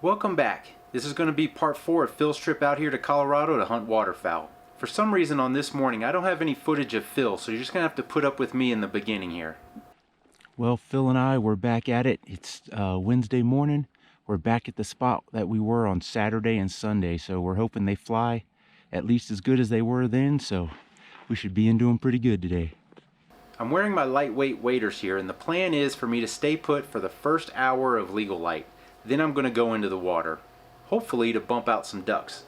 Welcome back. This is going to be part 4 of Phil's trip out here to Colorado to hunt waterfowl. For some reason on this morning I don't have any footage of Phil, so you're just going to have to put up with me in the beginning here. Well, Phil and I were back at it. It's Wednesday morning. We're back at the spot that we were on Saturday and Sunday, so we're hoping they fly at least as good as they were then, so we should be into them pretty good today. I'm wearing my lightweight waders here, and the plan is for me to stay put for the first hour of legal light. Then I'm going to go into the water, hopefully to bump out some ducks.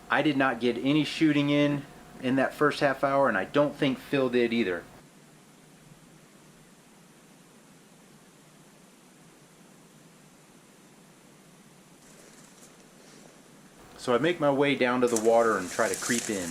I did not get any shooting in that first half hour, and I don't think Phil did either. So I make my way down to the water and try to creep in.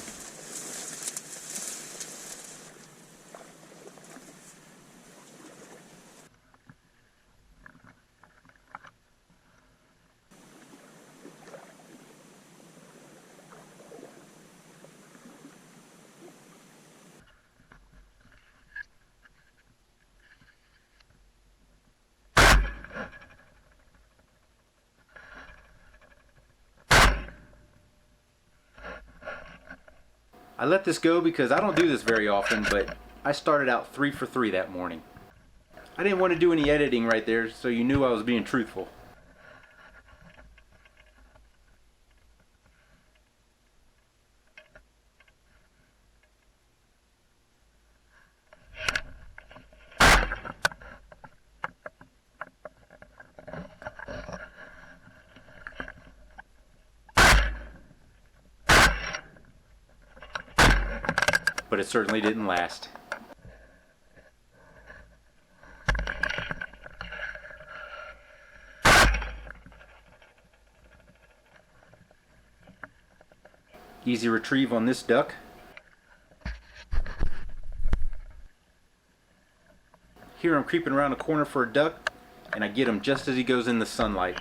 I let this go because I don't do this very often, but I started out 3 for 3 that morning. I didn't want to do any editing right there, so you knew I was being truthful. But it certainly didn't last. Easy retrieve on this duck. Here I'm creeping around a corner for a duck, and I get him just as he goes in the sunlight.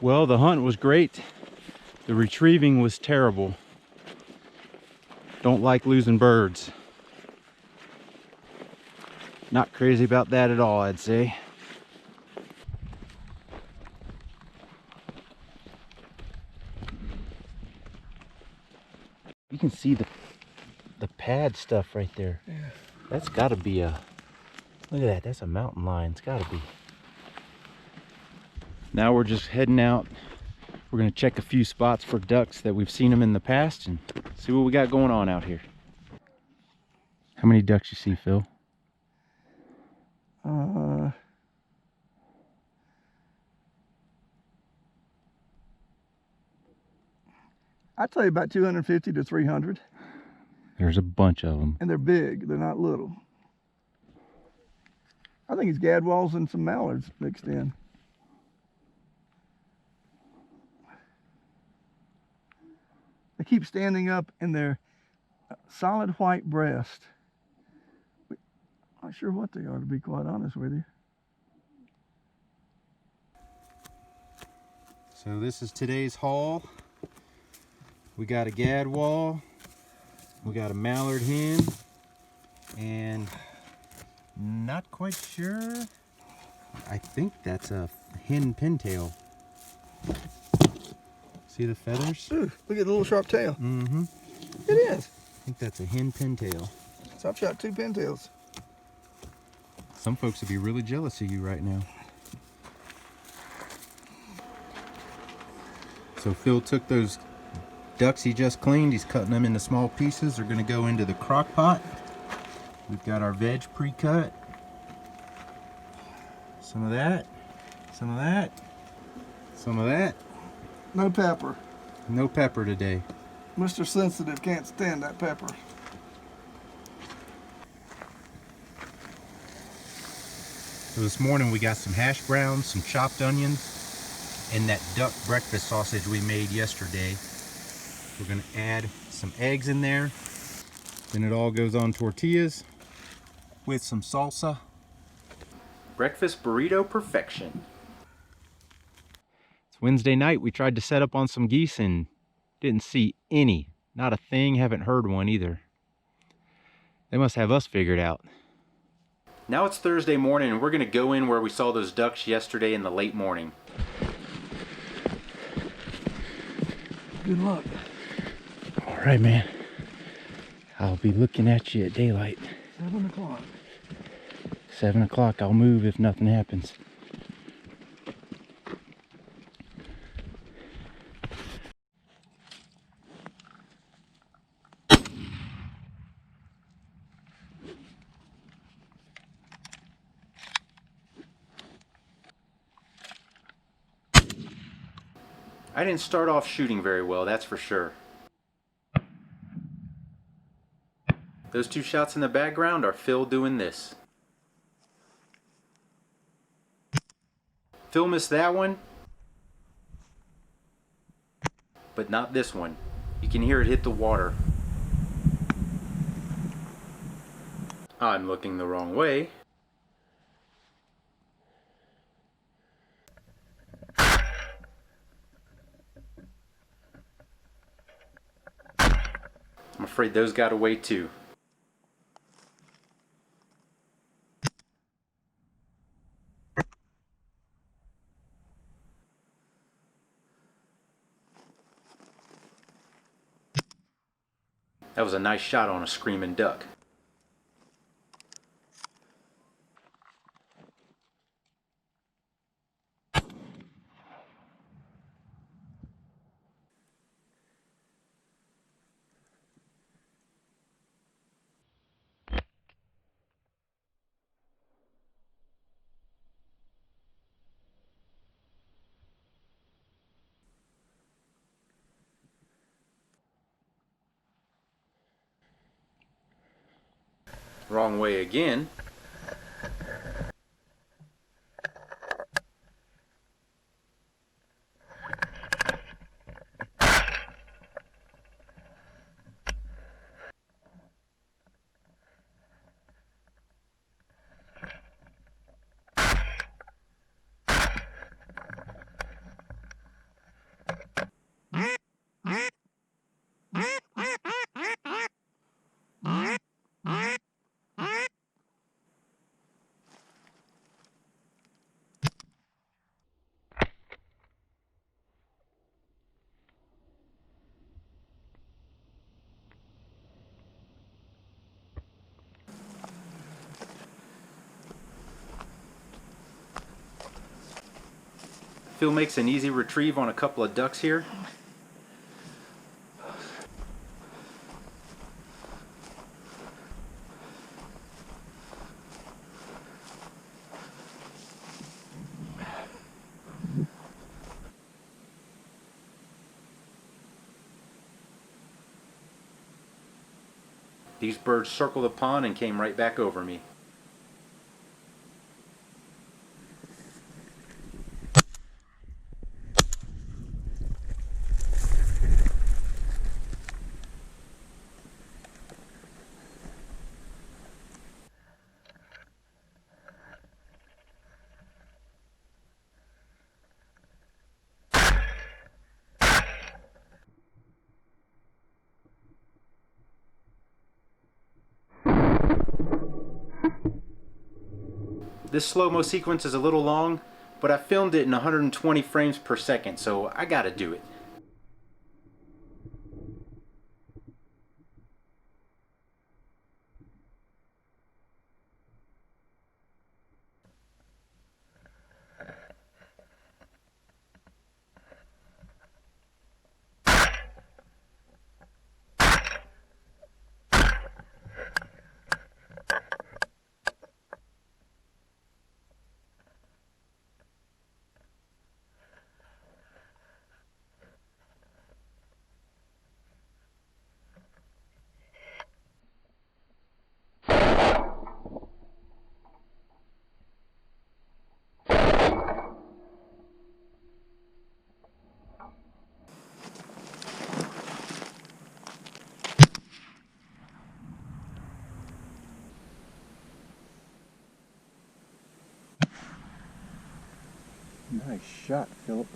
Well, the hunt was great. The retrieving was terrible. Don't like losing birds. Not crazy about that at all, I'd say. You can see the pad stuff right there. Yeah. That's gotta be a, look at that, that's a mountain lion. It's gotta be. Now we're just heading out. We're gonna check a few spots for ducks that we've seen them in the past and see what we got going on out here. How many ducks you see, Phil? I'd say about 250 to 300. There's a bunch of them. And they're big, they're not little. I think it's gadwalls and some mallards mixed in. They keep standing up in their solid white breast. I'm not sure what they are, to be quite honest with you. So this is today's haul. We got a gadwall, we got a mallard hen, and not quite sure. I think that's a hen pintail. See the feathers? Ooh, look at the little sharp tail. Mm-hmm. It is. I think that's a hen pintail. So I've shot 2 pintails. Some folks would be really jealous of you right now. So Phil took those ducks he just cleaned. He's cutting them into small pieces. They're going to go into the crock pot. We've got our veg pre-cut. Some of that. Some of that. Some of that. No pepper. No pepper today. Mr. Sensitive can't stand that pepper. So this morning we got some hash browns, some chopped onions, and that duck breakfast sausage we made yesterday. We're going to add some eggs in there. Then it all goes on tortillas with some salsa. Breakfast burrito perfection. It's Wednesday night. We tried to set up on some geese and didn't see any. Not a thing. Haven't heard one either. They must have us figured out. Now it's Thursday morning and we're going to go in where we saw those ducks yesterday in the late morning. Good luck. All right, man. I'll be looking at you at daylight. 7 o'clock. 7 o'clock, I'll move if nothing happens. I didn't start off shooting very well, that's for sure. Those two shots in the background are Phil doing this. Phil missed that one, but not this one. You can hear it hit the water. I'm looking the wrong way. I'm afraid those got away too. That was a nice shot on a screaming duck. Wrong way again. Phil makes an easy retrieve on a couple of ducks here. These birds circled the pond and came right back over me. This slow-mo sequence is a little long, but I filmed it in 120 frames per second, so I gotta do it. Nice shot, Philip.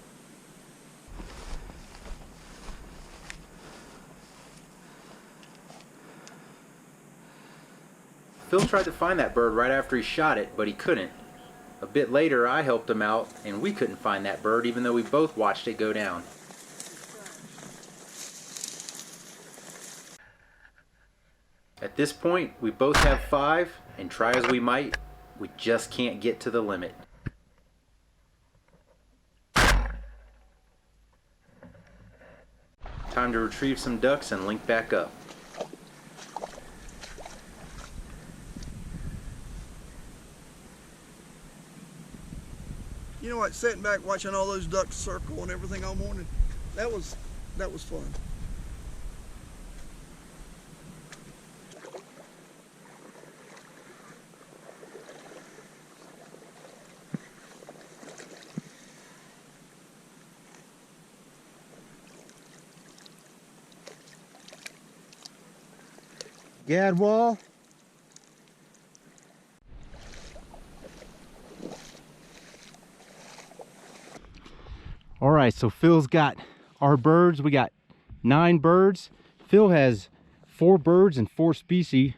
Phil tried to find that bird right after he shot it, but he couldn't. A bit later, I helped him out, and we couldn't find that bird even though we both watched it go down. At this point, we both have 5, and try as we might, we just can't get to the limit. Time to retrieve some ducks and link back up. You know what? Sitting back watching all those ducks circle and everything all morning, that was fun. Gadwall. All right, so Phil's got our birds. We got 9 birds. Phil has 4 birds and 4 species,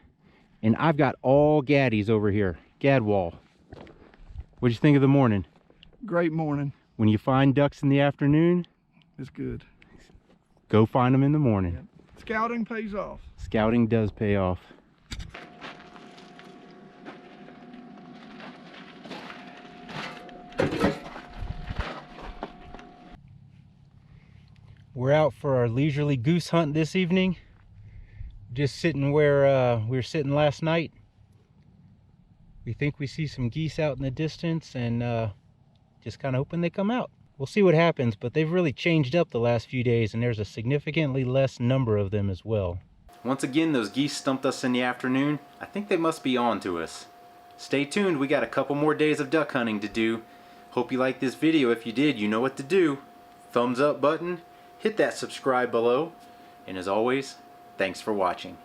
and I've got all gaddies over here. Gadwall. What'd you think of the morning? Great morning. When you find ducks in the afternoon, It's good. go find them in the morning. Yep. Scouting pays off. Scouting does pay off. We're out for our leisurely goose hunt this evening. Just sitting where we were sitting last night. We think we see some geese out in the distance, and just kind of hoping they come out. We'll see what happens, but they've really changed up the last few days, and there's a significantly less number of them as well. Once again, those geese stumped us in the afternoon. I think they must be on to us. Stay tuned, we got a couple more days of duck hunting to do. Hope you liked this video. If you did, you know what to do. Thumbs up button, hit that subscribe below, and as always, thanks for watching.